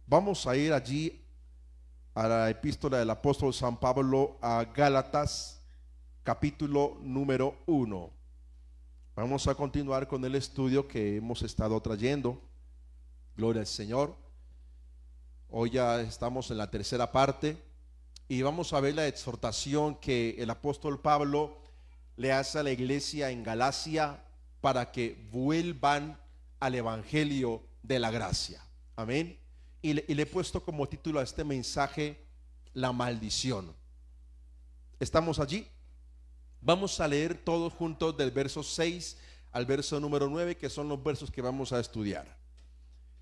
Vamos a ir allí a la epístola del apóstol San Pablo a Gálatas, capítulo número 1. Vamos a continuar con el estudio que hemos estado trayendo. Gloria al Señor. Hoy ya estamos en la tercera parte y vamos a ver la exhortación que el apóstol Pablo le hace a la iglesia en Galacia para que vuelvan al evangelio de la gracia. Amén. Y le he puesto como título a este mensaje: la maldición. ¿Estamos allí? Vamos a leer todos juntos del verso 6 al verso número 9, que son los versos que vamos a estudiar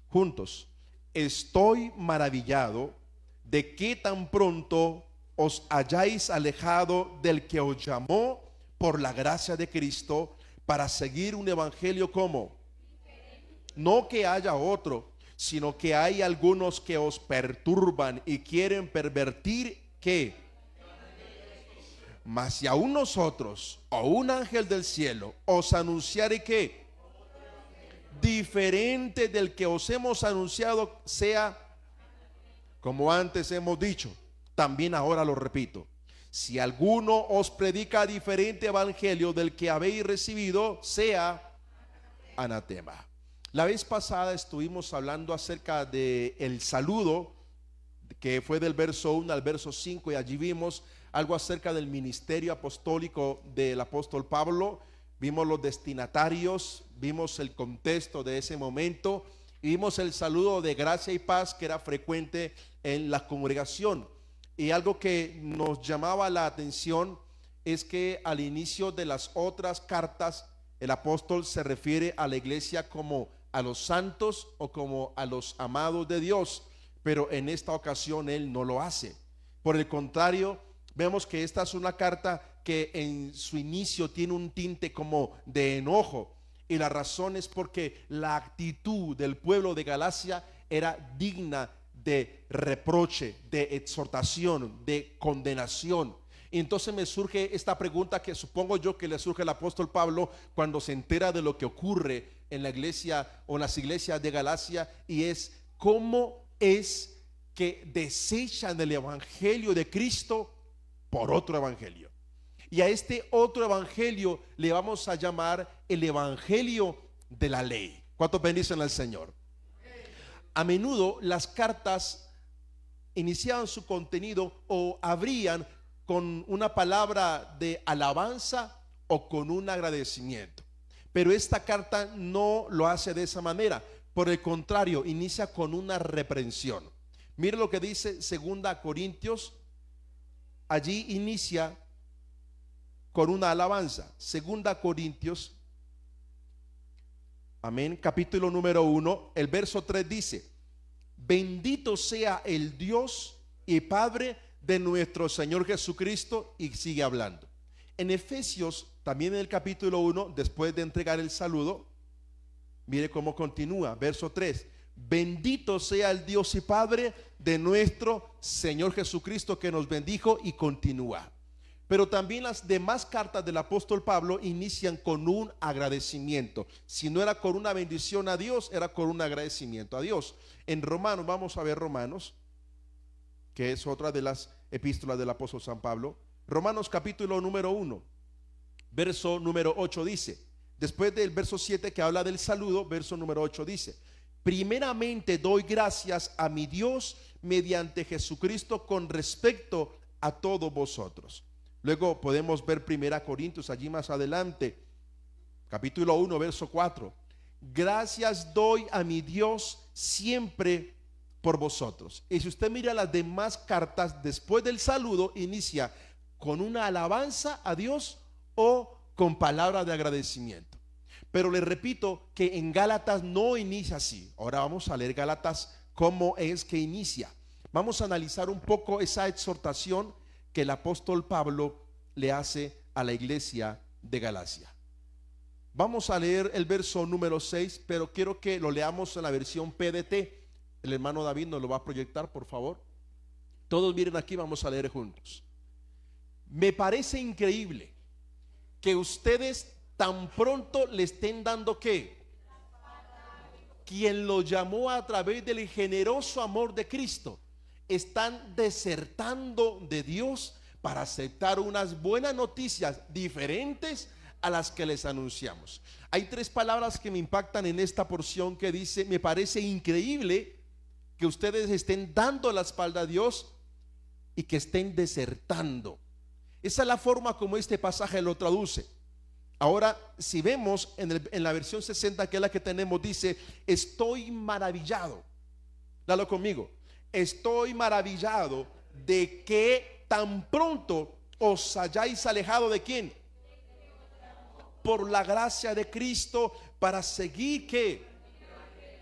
juntos. Estoy maravillado de que tan pronto os hayáis alejado del que os llamó por la gracia de Cristo para seguir un evangelio como no que haya otro, sino que hay algunos que os perturban y quieren pervertir ¿qué? Mas si aún nosotros o un ángel del cielo os anunciare que diferente del que os hemos anunciado, sea como antes hemos dicho, también ahora lo repito: si alguno os predica diferente evangelio del que habéis recibido, sea anatema. La vez pasada estuvimos hablando acerca de el saludo, que fue del verso 1 al verso 5, y allí vimos algo acerca del ministerio apostólico del apóstol Pablo. Vimos los destinatarios, vimos el contexto de ese momento y vimos el saludo de gracia y paz que era frecuente en la congregación. Y algo que nos llamaba la atención es que al inicio de las otras cartas el apóstol se refiere a la iglesia como a los santos o como a los amados de Dios, pero en esta ocasión él no lo hace. Por el contrario, vemos que esta es una carta que en su inicio tiene un tinte como de enojo, y la razón es porque la actitud del pueblo de Galacia era digna de reproche, de exhortación, de condenación. Y entonces me surge esta pregunta que supongo yo que le surge al apóstol Pablo cuando se entera de lo que ocurre en la iglesia o en las iglesias de Galacia, y es: ¿cómo es que desechan el evangelio de Cristo por otro evangelio? Y a este otro evangelio le vamos a llamar el evangelio de la ley. ¿Cuántos bendicen al Señor? A menudo las cartas iniciaban su contenido o abrían con una palabra de alabanza o con un agradecimiento, pero esta carta no lo hace de esa manera. Por el contrario, inicia con una reprensión. Mire lo que dice 2 Corintios. Allí inicia con una alabanza. 2 Corintios, amén, capítulo número 1, el verso 3 dice: bendito sea el Dios y Padre de nuestro Señor Jesucristo. Y sigue hablando. En Efesios, también en el capítulo 1, después de entregar el saludo, mire cómo continúa, verso 3: bendito sea el Dios y Padre de nuestro Señor Jesucristo, que nos bendijo, y continúa. Pero también las demás cartas del apóstol Pablo inician con un agradecimiento. Si no era con una bendición a Dios, era con un agradecimiento a Dios. En Romanos, vamos a ver Romanos, que es otra de las epístolas del apóstol San Pablo. Romanos capítulo número 1, verso número 8 dice, después del verso 7 que habla del saludo, verso número 8 dice: primeramente doy gracias a mi Dios mediante Jesucristo con respecto a todos vosotros. Luego podemos ver 1 Corintios allí más adelante, capítulo 1, verso 4: gracias doy a mi Dios siempre por vosotros. Y si usted mira las demás cartas, después del saludo inicia con una alabanza a Dios o con palabras de agradecimiento. Pero le repito que en Gálatas no inicia así. Ahora vamos a leer Gálatas cómo es que inicia. Vamos a analizar un poco esa exhortación que el apóstol Pablo le hace a la iglesia de Galacia. Vamos a leer el verso número 6, pero quiero que lo leamos en la versión PDT. El hermano David nos lo va a proyectar, por favor. Todos miren aquí, vamos a leer juntos. Me parece increíble que ustedes tan pronto le estén dando ¿qué? quien lo llamó a través del generoso amor de Cristo, están desertando de Dios para aceptar unas buenas noticias diferentes a las que les anunciamos. Hay tres palabras que me impactan en esta porción que dice: me parece increíble que ustedes estén dando la espalda a Dios y que estén desertando. Esa es la forma como este pasaje lo traduce. Ahora, si vemos en la versión 60, que es la que tenemos, dice: estoy maravillado. Dalo conmigo. Estoy maravillado de que tan pronto os hayáis alejado ¿de quién? Por la gracia de Cristo, para seguir ¿qué?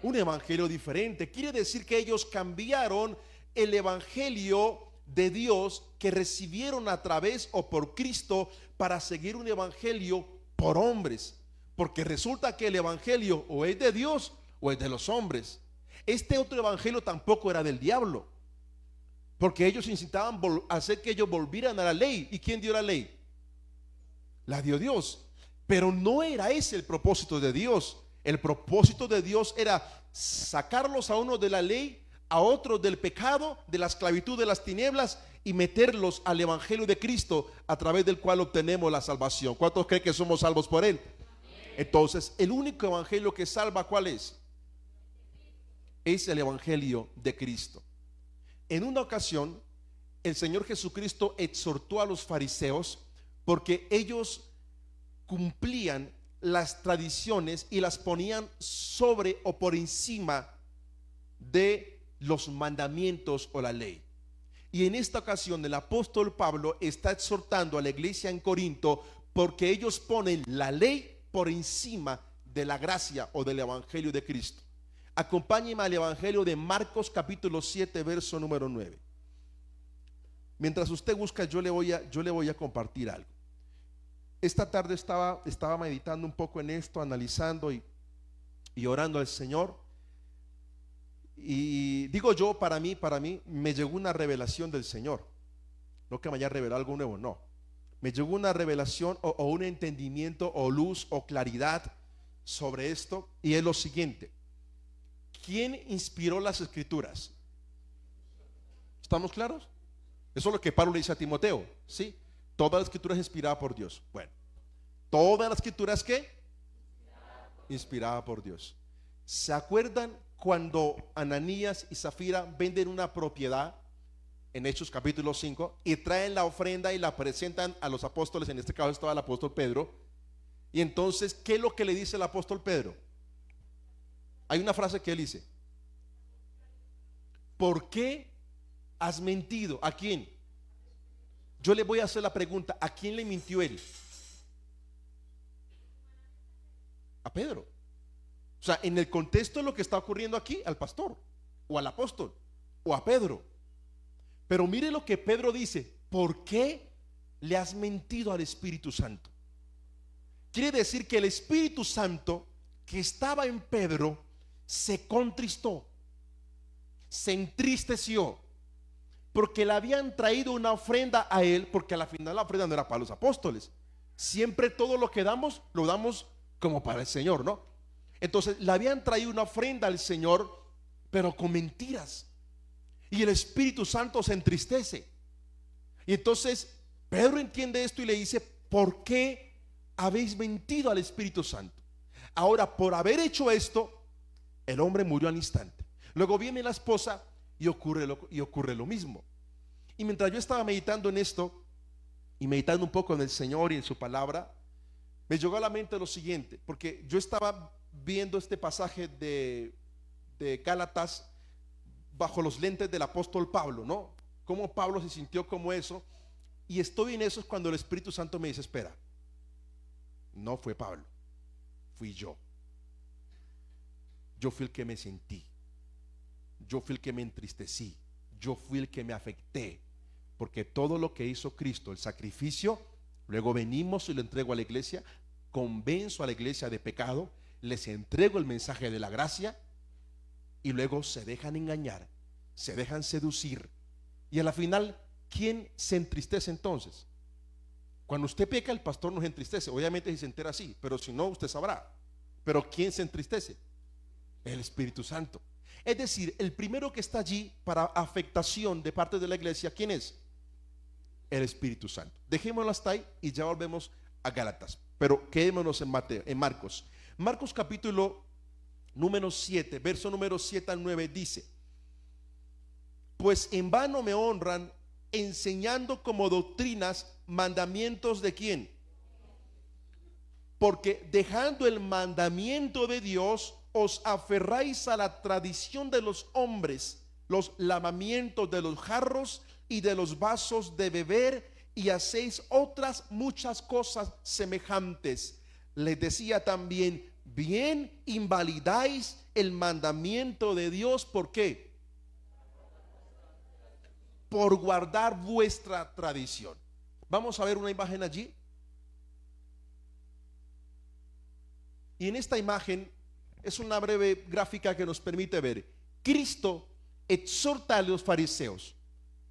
Un evangelio diferente. Quiere decir que ellos cambiaron el evangelio de Dios que recibieron a través o por Cristo para seguir un evangelio por hombres, porque resulta que el evangelio o es de Dios o es de los hombres. Este otro evangelio tampoco era del diablo, porque ellos incitaban a hacer que ellos volvieran a la ley. ¿Y quién dio la ley? La dio Dios. Pero no era ese el propósito de Dios. El propósito de Dios era sacarlos a unos de la ley, a otros del pecado, de la esclavitud de las tinieblas, y meterlos al evangelio de Cristo, a través del cual obtenemos la salvación. ¿Cuántos creen que somos salvos por él? Entonces, el único evangelio que salva, ¿cuál es? Es el evangelio de Cristo. En una ocasión, el Señor Jesucristo exhortó a los fariseos porque ellos cumplían las tradiciones y las ponían sobre o por encima de los mandamientos o la ley. Y en esta ocasión el apóstol Pablo está exhortando a la iglesia en Corinto porque ellos ponen la ley por encima de la gracia o del evangelio de Cristo. Acompáñenme al evangelio de Marcos capítulo 7 verso número 9. Mientras usted busca, yo le voy a compartir algo. Esta tarde estaba meditando un poco en esto, analizando y orando al Señor. Y digo yo, para mí me llegó una revelación del Señor. No que me haya revelado algo nuevo, no. Me llegó una revelación o un entendimiento o luz o claridad sobre esto, y es lo siguiente: ¿quién inspiró las escrituras? ¿Estamos claros? Eso es lo que Pablo le dice a Timoteo, ¿sí? Toda la escritura es inspirada por Dios. Bueno, toda la escritura es ¿qué? Inspirada por Dios. ¿Se acuerdan cuando Ananías y Zafira venden una propiedad en Hechos capítulo 5 y traen la ofrenda y la presentan a los apóstoles? En este caso estaba el apóstol Pedro. Y entonces, ¿qué es lo que le dice el apóstol Pedro? Hay una frase que él dice: ¿por qué has mentido? ¿A quién? Yo le voy a hacer la pregunta: ¿a quién le mintió él? A Pedro. O sea, en el contexto de lo que está ocurriendo aquí, al pastor o al apóstol o a Pedro. Pero mire lo que Pedro dice: ¿por qué le has mentido al Espíritu Santo? Quiere decir que el Espíritu Santo que estaba en Pedro se contristó, se entristeció, porque le habían traído una ofrenda a él, porque a la final la ofrenda no era para los apóstoles. Siempre todo lo que damos, lo damos como para el Señor, ¿no? Entonces le habían traído una ofrenda al Señor, pero con mentiras. Y el Espíritu Santo se entristece. Y entonces Pedro entiende esto y le dice: ¿por qué habéis mentido al Espíritu Santo? Ahora, por haber hecho esto, el hombre murió al instante. Luego viene la esposa y ocurre lo mismo. Y mientras yo estaba meditando en esto y meditando un poco en el Señor y en su palabra, me llegó a la mente lo siguiente, porque yo estaba viendo este pasaje de Gálatas bajo los lentes del apóstol Pablo, ¿no? Cómo Pablo se sintió como eso. Y estoy en eso cuando el Espíritu Santo me dice: espera, no fue Pablo, fui yo. Yo fui el que me sentí, yo fui el que me entristecí, yo fui el que me afecté, porque todo lo que hizo Cristo, el sacrificio, luego venimos y lo entrego a la iglesia, convenzo a la iglesia de pecado, les entrego el mensaje de la gracia, y luego se dejan engañar, se dejan seducir, y a la final, ¿quién se entristece entonces? Cuando usted peca, el pastor nos entristece, obviamente si se entera así, pero si no, usted sabrá. Pero ¿quién se entristece? El Espíritu Santo. Es decir, el primero que está allí para afectación de parte de la iglesia, ¿quién es? El Espíritu Santo. Dejémoslo hasta ahí y ya volvemos a Gálatas. Pero quedémonos en Marcos. Marcos capítulo número 7, verso número 7 al 9 dice: pues en vano me honran, enseñando como doctrinas mandamientos de quién. Porque dejando el mandamiento de Dios, os aferráis a la tradición de los hombres, los lavamientos de los jarros y de los vasos de beber, y hacéis otras muchas cosas semejantes. Les decía también: bien invalidáis el mandamiento de Dios. ¿Por qué? Por guardar vuestra tradición. Vamos a ver una imagen allí. Y en esta imagen es una breve gráfica que nos permite ver: Cristo exhorta a los fariseos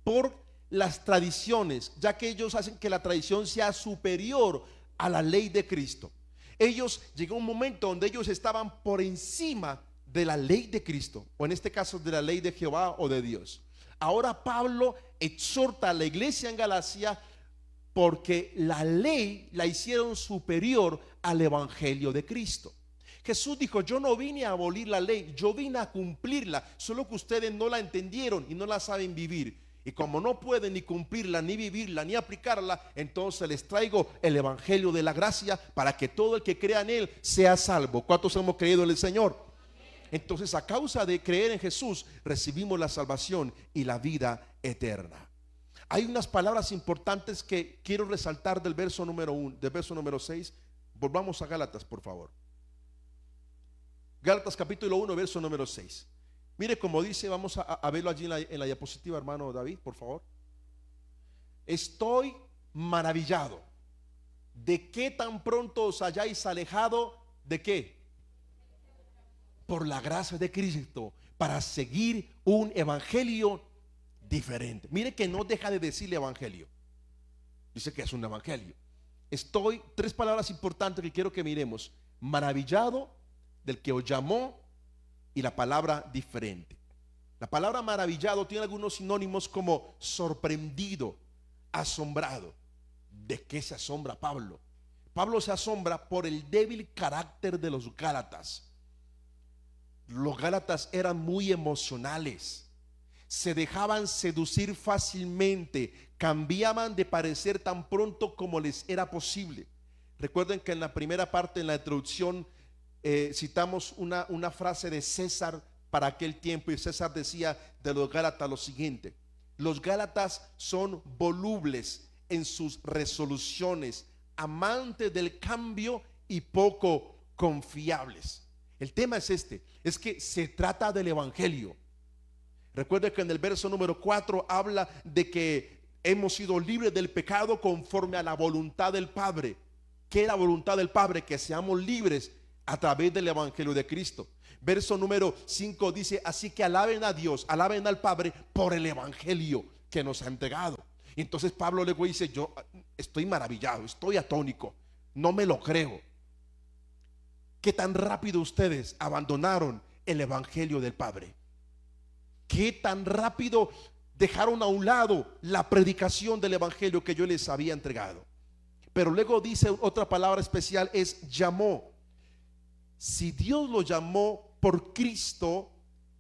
por las tradiciones, ya que ellos hacen que la tradición sea superior a la ley de Cristo. Ellos, llegó un momento donde ellos estaban por encima de la ley de Cristo, o en este caso de la ley de Jehová o de Dios. Ahora Pablo exhorta a la iglesia en Galacia porque la ley la hicieron superior al evangelio de Cristo. Jesús dijo: yo no vine a abolir la ley, yo vine a cumplirla, solo que ustedes no la entendieron y no la saben vivir. Y como no pueden ni cumplirla, ni vivirla, ni aplicarla, entonces les traigo el evangelio de la gracia para que todo el que crea en él sea salvo. ¿Cuántos hemos creído en el Señor? Entonces, a causa de creer en Jesús, recibimos la salvación y la vida eterna. Hay unas palabras importantes que quiero resaltar del verso número 1, del verso número 6. Volvamos a Gálatas, por favor. Gálatas capítulo 1, verso número 6. Mire cómo dice, vamos a verlo allí en la diapositiva, hermano David, por favor. Estoy maravillado de que tan pronto os hayáis alejado de qué. Por la gracia de Cristo, para seguir un evangelio diferente. Mire que no deja de decirle evangelio. Dice que es un evangelio. Tres palabras importantes que quiero que miremos: maravillado del que os llamó, y la palabra diferente. La palabra maravillado tiene algunos sinónimos como sorprendido, asombrado. ¿De qué se asombra Pablo? Pablo se asombra por el débil carácter de los Gálatas. Los Gálatas eran muy emocionales, se dejaban seducir fácilmente, cambiaban de parecer tan pronto como les era posible. Recuerden que en la primera parte, en la introducción, citamos una frase de César para aquel tiempo, y César decía de los Gálatas lo siguiente: los Gálatas son volubles en sus resoluciones, amantes del cambio y poco confiables. El tema es es que se trata del evangelio. Recuerde que en el verso número 4 habla de que hemos sido libres del pecado conforme a la voluntad del Padre. ¿Qué es la voluntad del Padre? Que seamos libres a través del evangelio de Cristo. Verso número 5 dice: así que alaben a Dios, alaben al Padre por el evangelio que nos ha entregado. Y entonces Pablo luego dice: yo estoy maravillado, estoy atónico, no me lo creo. ¿Qué tan rápido ustedes abandonaron el evangelio del Padre? ¿Qué tan rápido dejaron a un lado la predicación del evangelio que yo les había entregado? Pero luego dice otra palabra especial, es llamó. Si Dios lo llamó por Cristo,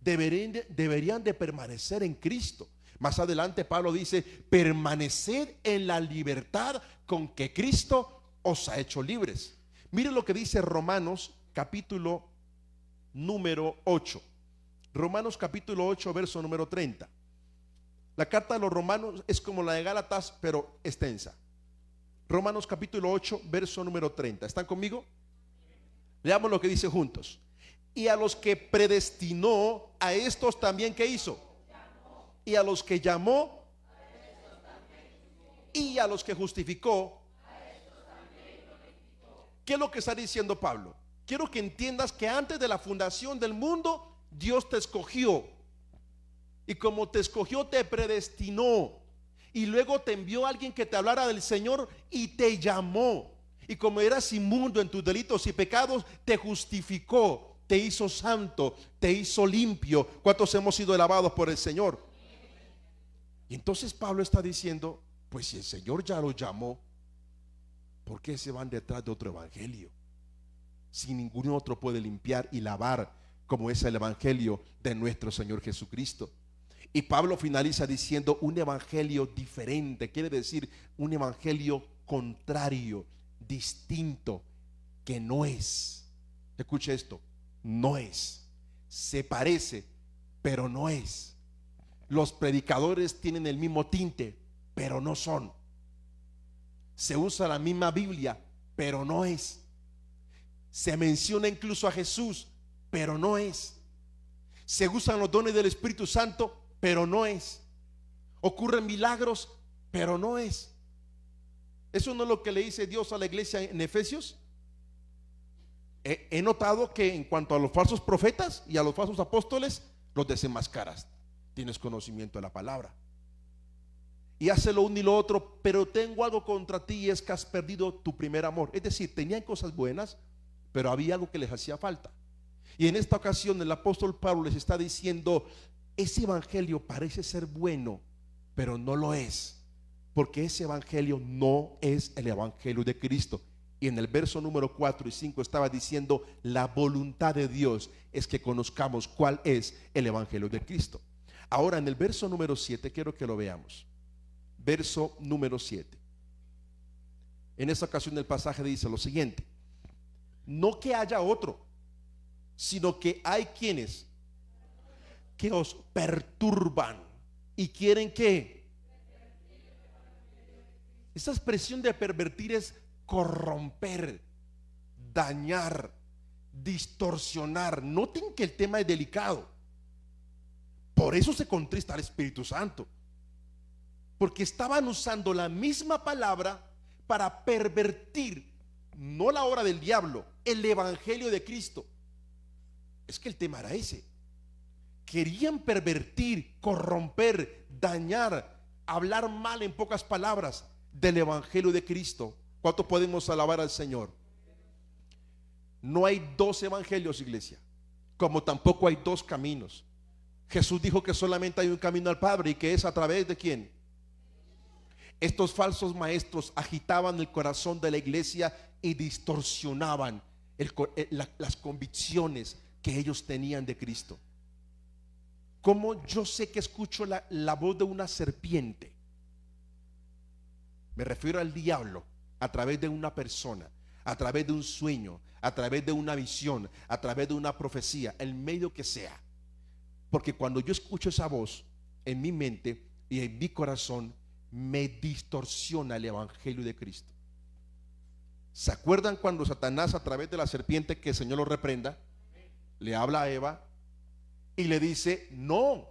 deberían de permanecer en Cristo. Más adelante Pablo dice: permaneced en la libertad con que Cristo os ha hecho libres. Miren lo que dice Romanos capítulo número 8. Romanos capítulo 8, verso número 30. La carta de los Romanos es como la de Gálatas, pero extensa. Romanos capítulo 8, verso número 30. ¿Están conmigo? Leamos lo que dice juntos. Y a los que predestinó, a estos también, ¿qué hizo? Y a los que llamó, y a los que justificó, ¿qué es lo que está diciendo Pablo? Quiero que entiendas que antes de la fundación del mundo, Dios te escogió. Y como te escogió, te predestinó. Y luego te envió a alguien que te hablara del Señor y te llamó. Y como eras inmundo en tus delitos y pecados, te justificó. te hizo santo, te hizo limpio. ¿Cuántos hemos sido lavados por el Señor? Y entonces Pablo está diciendo, pues si el Señor ya lo llamó, ¿por qué se van detrás de otro evangelio? Si ningún otro puede limpiar y lavar como es el evangelio de nuestro Señor Jesucristo. Y Pablo finaliza diciendo un evangelio diferente, quiere decir un evangelio contrario, distinto, que no es. Escuche esto, no es. Se parece, pero no es. Los predicadores tienen el mismo tinte, pero no son. Se usa la misma Biblia, pero no es. Se menciona incluso a Jesús, pero no es. Se usan los dones del Espíritu Santo, pero no es. Ocurren milagros, pero no es. Eso no es lo que le dice Dios a la iglesia en Efesios. He notado que en cuanto a los falsos profetas y a los falsos apóstoles, los desenmascaras. Tienes conocimiento de la palabra y hace lo uno y lo otro, pero tengo algo contra ti, y es que has perdido tu primer amor. Es decir, tenían cosas buenas, pero había algo que les hacía falta. Y en esta ocasión el apóstol Pablo les está diciendo, ese evangelio parece ser bueno, pero no lo es, porque ese evangelio no es el evangelio de Cristo. Y en el verso número 4 y 5 estaba diciendo, la voluntad de Dios es que conozcamos cuál es el evangelio de Cristo. Ahora en el verso número 7 quiero que lo veamos. Verso número 7. En esta ocasión el pasaje dice lo siguiente: no que haya otro, sino que hay quienes que os perturban y quieren que. Esa expresión de pervertir es corromper, dañar, distorsionar. Noten que el tema es delicado. Por eso se contrista al Espíritu Santo, porque estaban usando la misma palabra para pervertir, no la obra del diablo, el evangelio de Cristo. Es que el tema era ese. Querían pervertir, corromper, dañar, hablar mal, en pocas palabras, del evangelio de Cristo. ¿Cuánto podemos alabar al Señor? No hay dos evangelios, iglesia, como tampoco hay dos caminos. Jesús dijo que solamente hay un camino al Padre, y que es a través de ¿quién? Estos falsos maestros agitaban el corazón de la iglesia y distorsionaban las convicciones que ellos tenían de Cristo. Como yo sé que escucho la voz de una serpiente? Me refiero al diablo a través de una persona, a través de un sueño, a través de una visión, a través de una profecía, el medio que sea. Porque cuando yo escucho esa voz en mi mente y en mi corazón, me distorsiona el evangelio de Cristo. ¿Se acuerdan cuando Satanás, a través de la serpiente, que el Señor lo reprenda, le habla a Eva y le dice: no,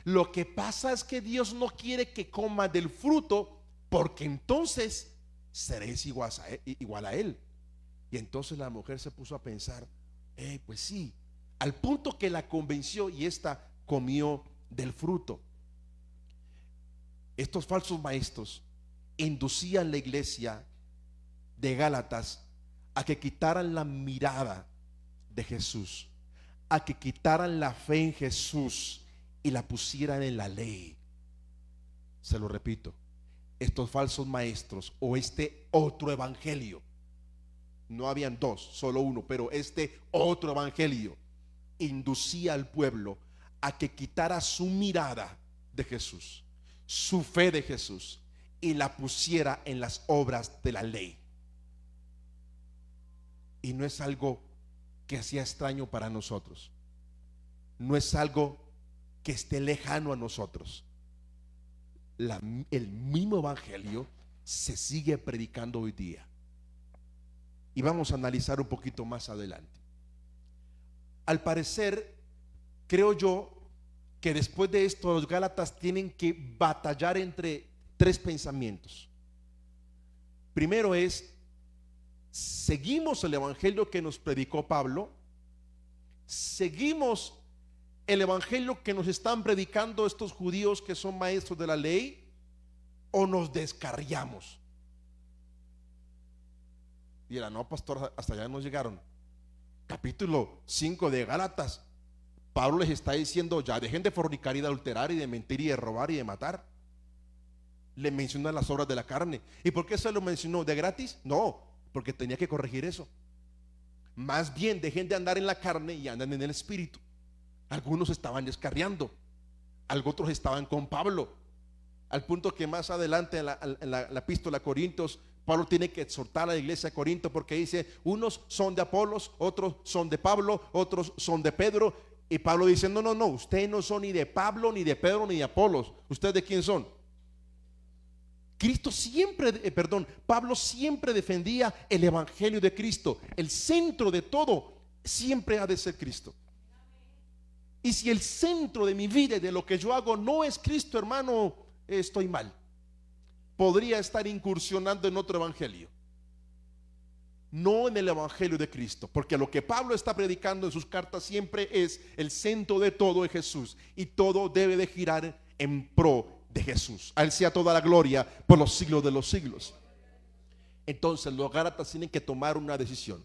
lo que pasa es que Dios no quiere que comas del fruto, porque entonces seréis igual a él? Y entonces la mujer se puso a pensar, pues sí, al punto que la convenció, y ésta comió del fruto. Estos falsos maestros inducían la iglesia de Gálatas a que quitaran la mirada de Jesús, a que quitaran la fe en Jesús y la pusieran en la ley. Se lo repito, estos falsos maestros, o este otro evangelio, no habían dos, solo uno, pero este otro evangelio inducía al pueblo a que quitara su mirada de Jesús, su fe de Jesús, y la pusiera en las obras de la ley. Y no es algo que sea extraño para nosotros, no es algo que esté lejano a nosotros. El mismo evangelio se sigue predicando hoy día, y vamos a analizar un poquito más adelante. Al parecer, creo yo que después de esto los gálatas tienen que batallar entre tres pensamientos. Primero es: ¿seguimos el evangelio que nos predicó Pablo? ¿Seguimos el evangelio que nos están predicando estos judíos que son maestros de la ley? ¿O nos descarriamos? Y era: no, pastor, hasta allá nos llegaron. capítulo 5 de Gálatas, Pablo les está diciendo: ya dejen de fornicar y de adulterar y de mentir y de robar y de matar. Le menciona las obras de la carne. ¿Y por qué se lo mencionó? ¿De gratis? No, porque tenía que corregir eso. Más bien dejen de andar en la carne y andan en el espíritu. Algunos estaban descarriando, otros estaban con Pablo, al punto que más adelante en la epístola a Corintios, Pablo tiene que exhortar a la iglesia de Corinto, porque dice: unos son de Apolos, otros son de Pablo, otros son de Pedro. Y Pablo dice: no, ustedes no son ni de Pablo, ni de Pedro, ni de Apolos. ¿Ustedes de quién son? Pablo siempre defendía el evangelio de Cristo. El centro de todo siempre ha de ser Cristo. Y si el centro de mi vida y de lo que yo hago no es Cristo, hermano, estoy mal. Podría estar incursionando en otro evangelio, no en el evangelio de Cristo, porque lo que Pablo está predicando en sus cartas siempre es: el centro de todo es Jesús, y todo debe de girar en pro de Jesús. A Él sea toda la gloria por los siglos de los siglos. Entonces los gálatas tienen que tomar una decisión: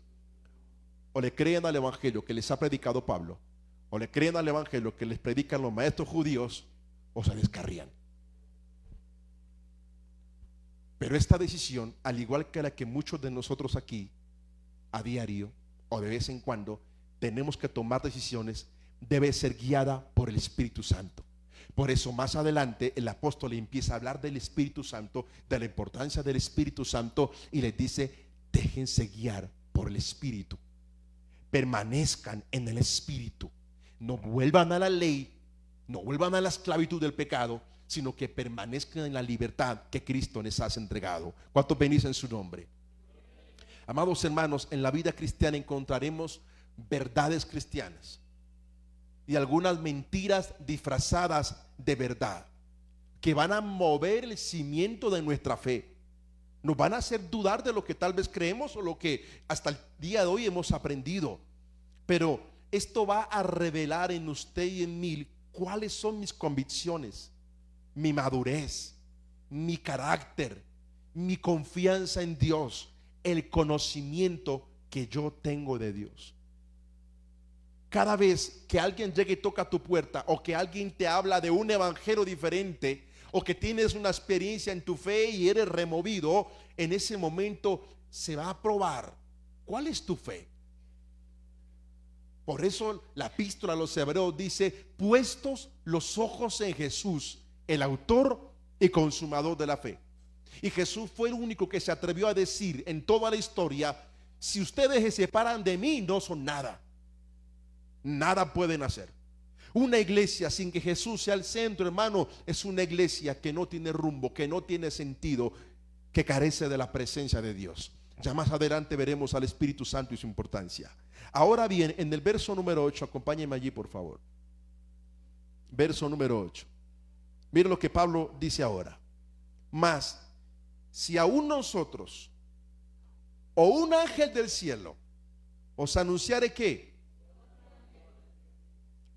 o le creen al evangelio que les ha predicado Pablo, o le creen al evangelio que les predican los maestros judíos, o se descarrían. Pero esta decisión, al igual que la que muchos de nosotros aquí a diario o de vez en cuando tenemos que tomar decisiones, debe ser guiada por el Espíritu Santo. Por eso más adelante el apóstol empieza a hablar del Espíritu Santo, de la importancia del Espíritu Santo, y les dice: déjense guiar por el Espíritu, permanezcan en el Espíritu, no vuelvan a la ley, no vuelvan a la esclavitud del pecado, sino que permanezcan en la libertad que Cristo les ha entregado. ¿Cuántos venís en su nombre? Amados hermanos, en la vida cristiana encontraremos verdades cristianas y algunas mentiras disfrazadas de verdad, que van a mover el cimiento de nuestra fe. Nos van a hacer dudar de lo que tal vez creemos o lo que hasta el día de hoy hemos aprendido. Pero esto va a revelar en usted y en mí cuáles son mis convicciones, mi madurez, mi carácter, mi confianza en Dios, el conocimiento que yo tengo de Dios. Cada vez que alguien llegue y toca tu puerta, o que alguien te habla de un evangelio diferente, o que tienes una experiencia en tu fe y eres removido, en ese momento se va a probar cuál es tu fe. Por eso la epístola a los Hebreos dice: puestos los ojos en Jesús, el autor y consumador de la fe. Y Jesús fue el único que se atrevió a decir en toda la historia: si ustedes se separan de mí, no son nada. Nada pueden hacer. Una iglesia sin que Jesús sea el centro, hermano, es una iglesia que no tiene rumbo, que no tiene sentido, que carece de la presencia de Dios. Ya más adelante veremos al Espíritu Santo y su importancia. Ahora bien, en el verso número 8, acompáñenme allí por favor. Verso número 8. Miren lo que Pablo dice ahora: mas si aún nosotros o un ángel del cielo os anunciare que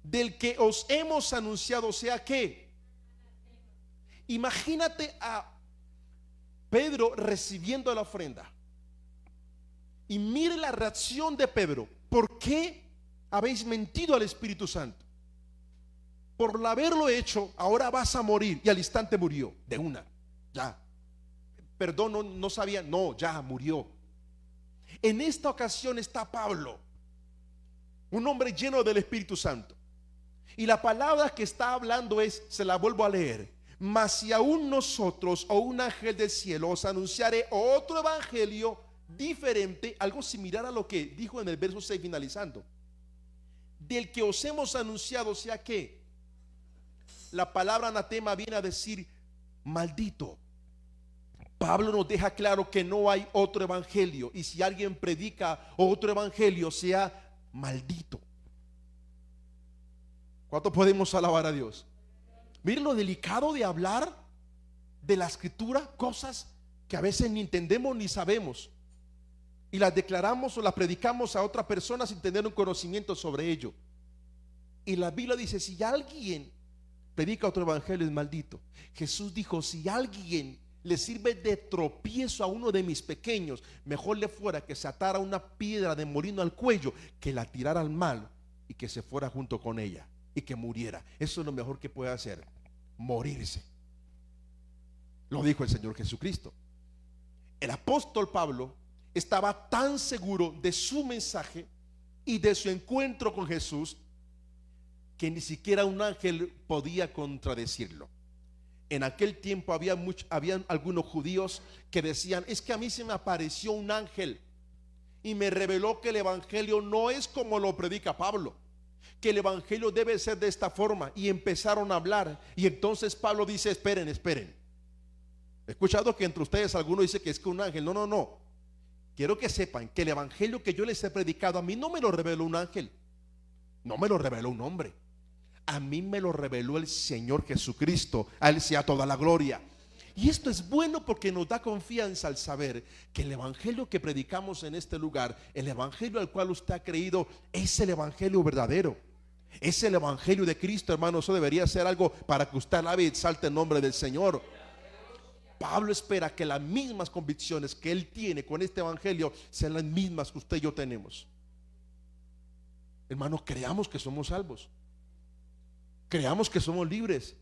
del que os hemos anunciado, sea que. Imagínate a Pedro recibiendo la ofrenda y mire la reacción de Pedro. ¿Por qué habéis mentido al Espíritu Santo? Por haberlo hecho, ahora vas a morir. Y al instante murió, de una, ya. Perdón, no sabía, no, ya murió. En esta ocasión está Pablo, un hombre lleno del Espíritu Santo. Y la palabra que está hablando es, se la vuelvo a leer: mas si aún nosotros o un ángel del cielo os anunciare otro evangelio diferente, algo similar a lo que dijo en el verso 6 finalizando, del que os hemos anunciado, sea que. La palabra anatema viene a decir maldito. Pablo nos deja claro que no hay otro evangelio, y si alguien predica otro evangelio, sea maldito. ¿Cuánto podemos alabar a Dios? Miren lo delicado de hablar de la escritura, cosas que a veces ni entendemos ni sabemos, y las declaramos o las predicamos a otra persona sin tener un conocimiento sobre ello. Y la Biblia dice: si alguien predica otro evangelio, es maldito. Jesús dijo: si alguien le sirve de tropiezo a uno de mis pequeños, mejor le fuera que se atara una piedra de molino al cuello, que la tirara al mar y que se fuera junto con ella y que muriera. Eso es lo mejor que puede hacer, morirse. Lo dijo el Señor Jesucristo. El apóstol Pablo estaba tan seguro de su mensaje y de su encuentro con Jesús que ni siquiera un ángel podía contradecirlo. En aquel tiempo habían algunos judíos que decían: es que a mí se me apareció un ángel y me reveló que el evangelio no es como lo predica Pablo, que el evangelio debe ser de esta forma. Y empezaron a hablar, y entonces Pablo dice: esperen. He escuchado que entre ustedes alguno dice que es que un ángel. No. Quiero que sepan que el evangelio que yo les he predicado, a mí no me lo reveló un ángel, no me lo reveló un hombre. A mí me lo reveló el Señor Jesucristo. A Él sea toda la gloria. Y esto es bueno porque nos da confianza al saber que el evangelio que predicamos en este lugar, el evangelio al cual usted ha creído, es el evangelio verdadero. Es el evangelio de Cristo, hermano. Eso debería ser algo para que usted alabe y exalte el nombre del Señor. Pablo espera que las mismas convicciones que él tiene con este evangelio sean las mismas que usted y yo tenemos. Hermanos, creamos que somos salvos, creamos que somos libres,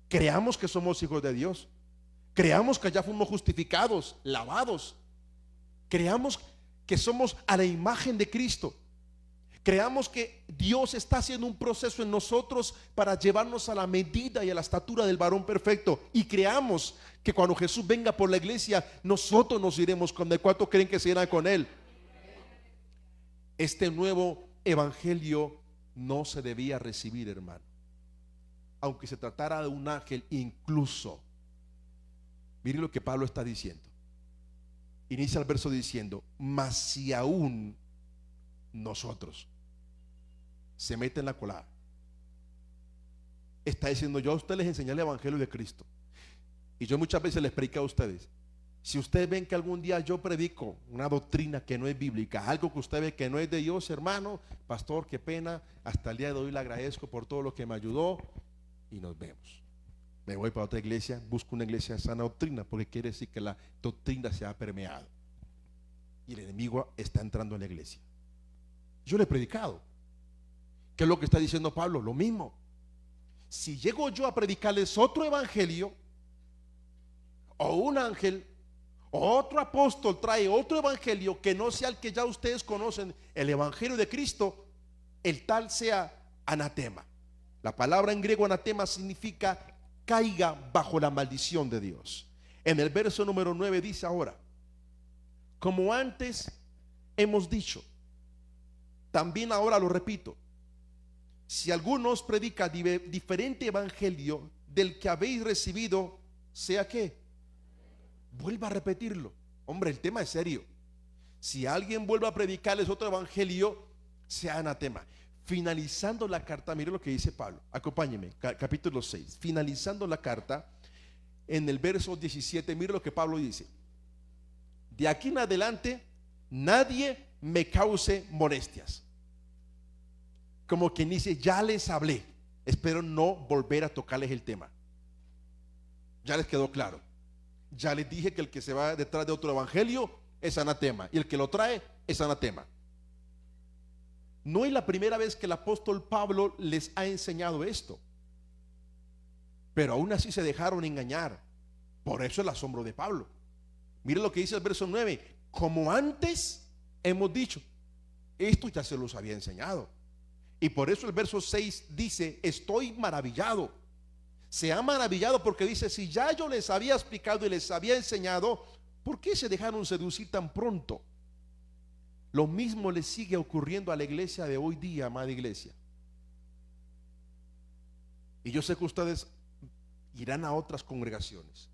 creamos que somos hijos de Dios, creamos que ya fuimos justificados, lavados, creamos que somos a la imagen de Cristo. Creamos que Dios está haciendo un proceso en nosotros para llevarnos a la medida y a la estatura del varón perfecto. Y creamos que cuando Jesús venga por la iglesia, nosotros nos iremos con Él. ¿Cuántos creen que se irán con Él? Este nuevo evangelio no se debía recibir, hermano, aunque se tratara de un ángel. Incluso, miren lo que Pablo está diciendo. Inicia el verso diciendo: mas si aún nosotros, se mete en la colada. Está diciendo: yo a ustedes les enseñé el evangelio de Cristo, y yo muchas veces les predico a ustedes. Si ustedes ven que algún día yo predico una doctrina que no es bíblica, algo que usted ve que no es de Dios, hermano, pastor, qué pena, hasta el día de hoy le agradezco por todo lo que me ayudó, y nos vemos. Me voy para otra iglesia, busco una iglesia de sana doctrina, porque quiere decir que la doctrina se ha permeado y el enemigo está entrando en la iglesia. Yo le he predicado. ¿Qué es lo que está diciendo Pablo? Lo mismo. Si llego yo a predicarles otro evangelio, o un ángel, o otro apóstol trae otro evangelio que no sea el que ya ustedes conocen, el evangelio de Cristo, el tal sea anatema. La palabra en griego anatema significa caiga bajo la maldición de Dios. En el verso número 9 dice ahora: como antes hemos dicho, también ahora lo repito, si alguno os predica diferente evangelio del que habéis recibido, sea que vuelva a repetirlo. Hombre, el tema es serio. Si alguien vuelve a predicarles otro evangelio, sea anatema. Finalizando la carta, mire lo que dice Pablo. Acompáñeme, capítulo 6. Finalizando la carta, en el verso 17, mire lo que Pablo dice: de aquí en adelante nadie me cause molestias. Como quien dice: ya les hablé, espero no volver a tocarles el tema. Ya les quedó claro. Ya les dije que el que se va detrás de otro evangelio es anatema, y el que lo trae es anatema. No es la primera vez que el apóstol Pablo les ha enseñado esto, pero aún así se dejaron engañar. Por eso el asombro de Pablo. Mire lo que dice el verso 9: como antes hemos dicho. Esto ya se los había enseñado. Y por eso el verso 6 dice: estoy maravillado. Se ha maravillado porque dice: si ya yo les había explicado y les había enseñado, ¿por qué se dejaron seducir tan pronto? Lo mismo le sigue ocurriendo a la iglesia de hoy día, amada iglesia. Y yo sé que ustedes irán a otras congregaciones,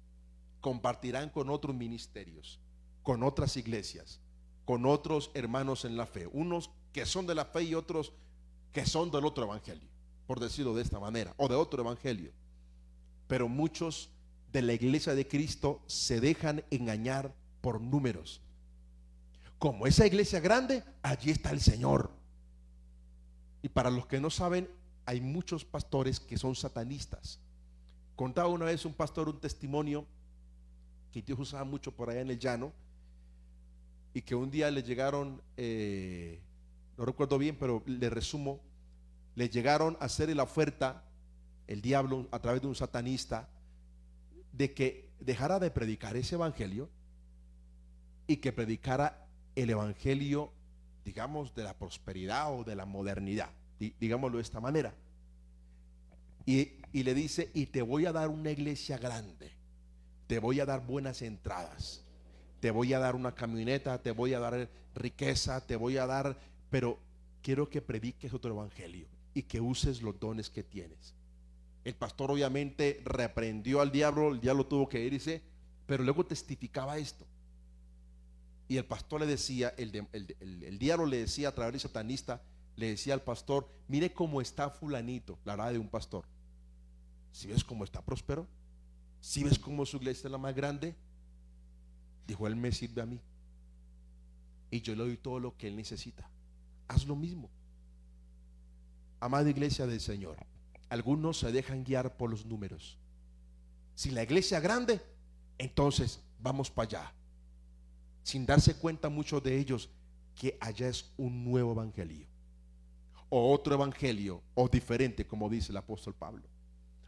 compartirán con otros ministerios, con otras iglesias, con otros hermanos en la fe, unos que son de la fe y otros que son del otro evangelio, por decirlo de esta manera, o de otro evangelio. Pero muchos de la iglesia de Cristo se dejan engañar por números. Como esa iglesia grande, allí está el Señor. Y para los que no saben, hay muchos pastores que son satanistas. Contaba una vez un pastor un testimonio que Dios usaba mucho por allá en el llano, y que un día le llegaron, no recuerdo bien, pero le resumo, le llegaron a hacer la oferta, el diablo a través de un satanista, de que dejara de predicar ese evangelio y que predicara el evangelio, digamos, de la prosperidad o de la modernidad, digámoslo de esta manera. Y le dice, y te voy a dar una iglesia grande, te voy a dar buenas entradas, te voy a dar una camioneta, te voy a dar riqueza, te voy a dar, pero quiero que prediques otro evangelio y que uses los dones que tienes. El pastor obviamente reprendió al diablo, el diablo tuvo que irse, pero luego testificaba esto. Y el pastor le decía, el diablo le decía a través del satanista, le decía al pastor, mire cómo está fulanito, la verdad de un pastor. Si ves cómo está próspero, si ves cómo su iglesia es la más grande, dijo, él me sirve a mí y yo le doy todo lo que él necesita. Haz lo mismo. Amada iglesia del Señor, algunos se dejan guiar por los números. Si la iglesia es grande, entonces vamos para allá, sin darse cuenta muchos de ellos que allá es un nuevo evangelio, o otro evangelio, o diferente, como dice el apóstol Pablo.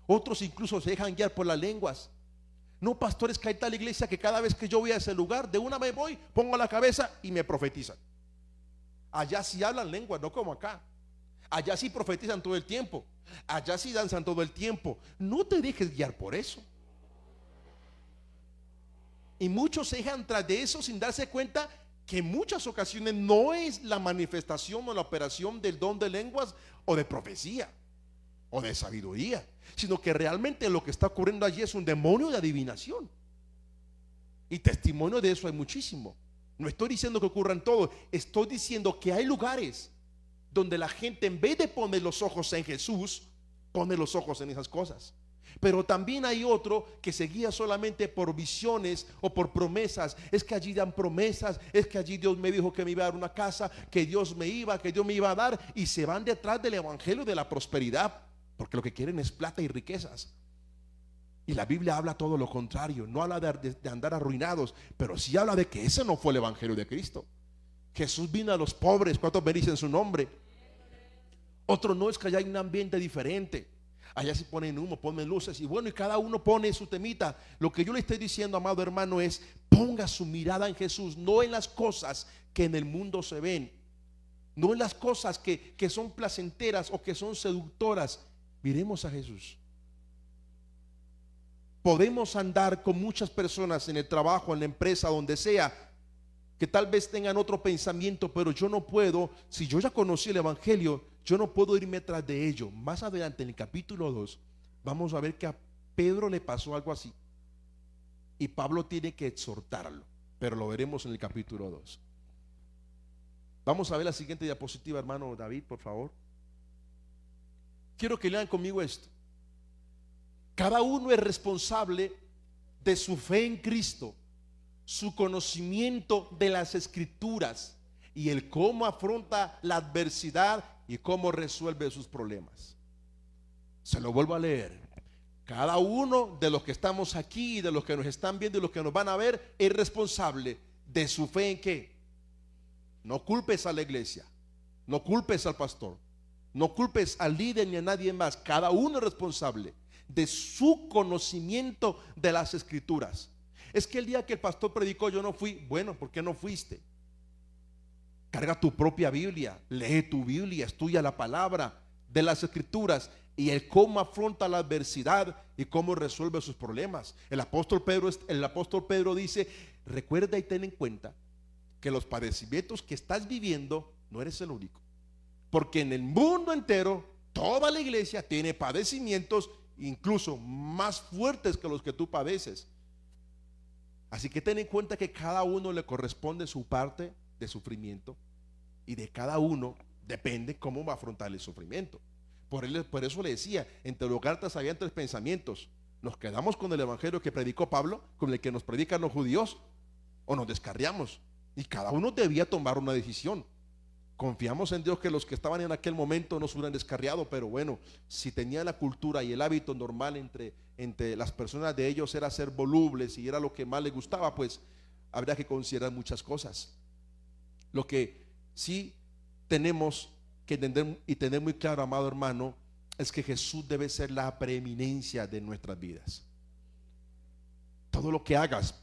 Otros incluso se dejan guiar por las lenguas. No, pastores, que hay tal iglesia que cada vez que yo voy a ese lugar, de una vez voy, pongo la cabeza y me profetizan. Allá sí hablan lenguas, no como acá. Allá sí profetizan todo el tiempo, allá sí danzan todo el tiempo. No te dejes guiar por eso. Y muchos se dejan tras de eso sin darse cuenta que en muchas ocasiones no es la manifestación o la operación del don de lenguas o de profecía o de sabiduría, sino que realmente lo que está ocurriendo allí es un demonio de adivinación. Y testimonio de eso hay muchísimo. No estoy diciendo que ocurran todos, estoy diciendo que hay lugares donde la gente, en vez de poner los ojos en Jesús, pone los ojos en esas cosas. Pero también hay otro que se guía solamente por visiones o por promesas. Es que allí dan promesas, es que allí Dios me dijo que me iba a dar una casa, que Dios me iba a dar, y se van detrás del evangelio de la prosperidad, porque lo que quieren es plata y riquezas. Y la Biblia habla todo lo contrario. No habla de andar arruinados, pero sí habla de que ese no fue el evangelio de Cristo. Jesús vino a los pobres. ¿Cuántos bendicen su nombre? Otro no, es que allá hay un ambiente diferente. Allá se ponen humo, ponen luces, y bueno, y cada uno pone su temita. Lo que yo le estoy diciendo, amado hermano, es: ponga su mirada en Jesús, no en las cosas que en el mundo se ven, no en las cosas que son placenteras o que son seductoras. Miremos a Jesús. Podemos andar con muchas personas en el trabajo, en la empresa, donde sea, que tal vez tengan otro pensamiento, pero yo no puedo, si yo ya conocí el evangelio, yo no puedo irme tras de ello. Más adelante en el capítulo 2 vamos a ver que a Pedro le pasó algo así, y Pablo tiene que exhortarlo, pero lo veremos en el capítulo 2. Vamos a ver la siguiente diapositiva, hermano David, por favor. Quiero que lean conmigo esto. Cada uno es responsable de su fe en Cristo, su conocimiento de las Escrituras y el cómo afronta la adversidad y cómo resuelve sus problemas. Se lo vuelvo a leer. Cada uno de los que estamos aquí, de los que nos están viendo y los que nos van a ver, es responsable de su fe en qué. No culpes a la iglesia, no culpes al pastor, no culpes al líder ni a nadie más. Cada uno es responsable de su conocimiento de las Escrituras. Es que el día que el pastor predicó yo no fui. Bueno, ¿por qué no fuiste? Carga tu propia Biblia, lee tu Biblia, estudia la palabra de las Escrituras y el cómo afronta la adversidad y cómo resuelve sus problemas. El apóstol Pedro dice: recuerda y ten en cuenta que los padecimientos que estás viviendo no eres el único, porque en el mundo entero toda la iglesia tiene padecimientos incluso más fuertes que los que tú padeces. Así que ten en cuenta que cada uno le corresponde su parte de sufrimiento, y de cada uno depende cómo va a afrontar el sufrimiento. Por eso le decía, entre los Gálatas habían 3 pensamientos: nos quedamos con el evangelio que predicó Pablo, con el que nos predican los judíos, o nos descarriamos. Y cada uno debía tomar una decisión. Confiamos en Dios que los que estaban en aquel momento no se hubieran descarriado, pero bueno, si tenían la cultura y el hábito normal entre las personas de ellos era ser volubles y era lo que más les gustaba, pues habría que considerar muchas cosas. Lo que sí tenemos que entender y tener muy claro, amado hermano, es que Jesús debe ser la preeminencia de nuestras vidas. Todo lo que hagas,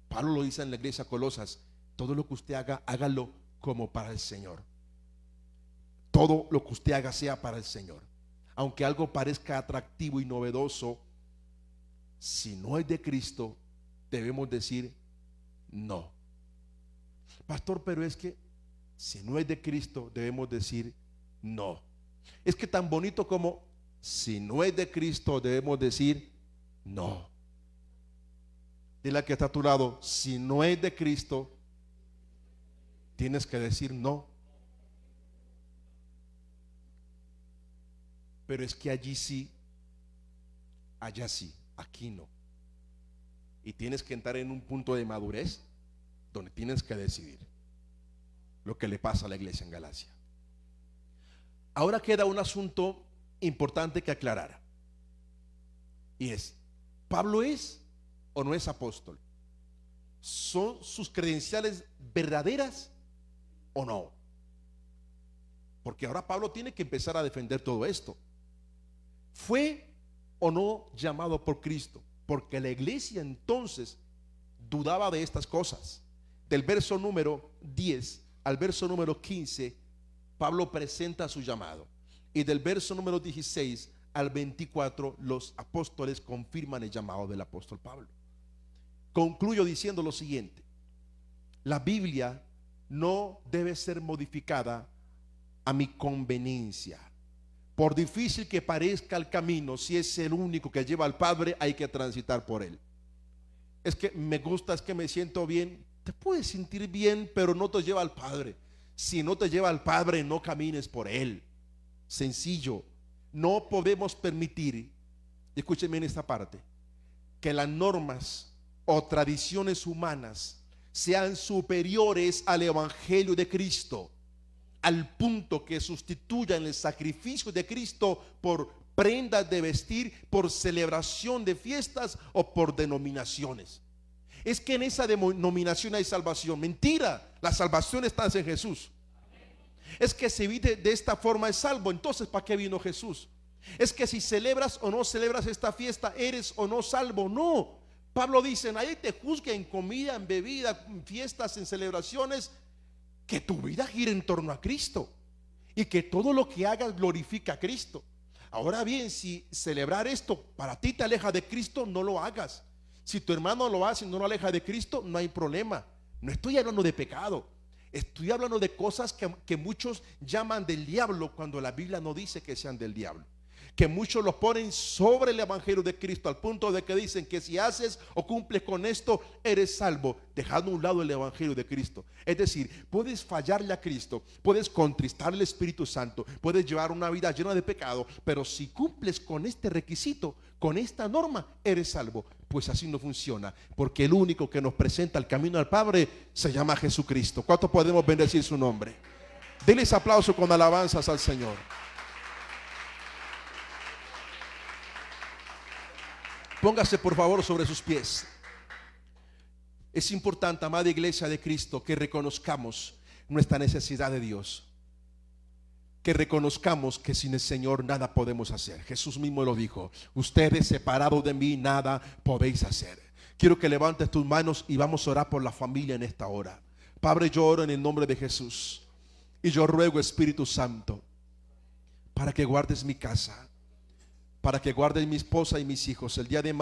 Pablo lo dice en la iglesia de Colosas, todo lo que usted haga, hágalo como para el Señor. Todo lo que usted haga sea para el Señor. Aunque algo parezca atractivo y novedoso, si no es de Cristo, debemos decir no. Pastor, pero es que si no es de Cristo, debemos decir no. Es que tan bonito como si no es de Cristo, debemos decir no. Dile al que está a tu lado, si no es de Cristo, tienes que decir no. Pero es que allí sí, allá sí, aquí no. Y tienes que entrar en un punto de madurez donde tienes que decidir lo que le pasa a la iglesia en Galacia. Ahora queda un asunto importante que aclarar, y es: ¿Pablo es o no es apóstol? ¿Son sus credenciales verdaderas o no? Porque ahora Pablo tiene que empezar a defender todo esto. ¿Fue o no llamado por Cristo? Porque la iglesia entonces dudaba de estas cosas. Del verso número 10 al verso número 15, Pablo presenta su llamado. Y del verso número 16 al 24, los apóstoles confirman el llamado del apóstol Pablo. Concluyo diciendo lo siguiente: la Biblia no debe ser modificada a mi conveniencia. Por difícil que parezca el camino, si es el único que lleva al Padre, hay que transitar por él. Es que me gusta, es que me siento bien. Te puedes sentir bien, pero no te lleva al Padre. Si no te lleva al Padre, no camines por él. Sencillo. No podemos permitir, escúchenme en esta parte, que las normas o tradiciones humanas sean superiores al evangelio de Cristo, al punto que sustituyan el sacrificio de Cristo por prendas de vestir, por celebración de fiestas o por denominaciones. Es que en esa denominación hay salvación. Mentira, la salvación está en Jesús. Es que si vive de esta forma es salvo. Entonces, ¿para qué vino Jesús? Es que si celebras o no celebras esta fiesta, eres o no salvo. No. Pablo dice: nadie te juzgue en comida, en bebida, en fiestas, en celebraciones. Que tu vida gire en torno a Cristo y que todo lo que hagas glorifica a Cristo. Ahora bien, si celebrar esto para ti te aleja de Cristo, no lo hagas. Si tu hermano lo hace y no lo aleja de Cristo, no hay problema. No estoy hablando de pecado, estoy hablando de cosas que muchos llaman del diablo, cuando la Biblia no dice que sean del diablo. Que muchos lo ponen sobre el evangelio de Cristo, al punto de que dicen que si haces o cumples con esto, eres salvo, dejando a un lado el evangelio de Cristo. Es decir, puedes fallarle a Cristo, puedes contristar al Espíritu Santo, puedes llevar una vida llena de pecado, pero si cumples con este requisito, con esta norma, eres salvo. Pues así no funciona, porque el único que nos presenta el camino al Padre se llama Jesucristo. ¿Cuántos podemos bendecir su nombre? Denles aplauso con alabanzas al Señor. Póngase por favor sobre sus pies. Es importante, amada iglesia de Cristo, que reconozcamos nuestra necesidad de Dios. Que reconozcamos que sin el Señor nada podemos hacer. Jesús mismo lo dijo: ustedes separados de mí nada podéis hacer. Quiero que levantes tus manos y vamos a orar por la familia en esta hora. Padre, yo oro en el nombre de Jesús y yo ruego, Espíritu Santo, para que guardes mi casa, para que guardes mi esposa y mis hijos el día de mañana.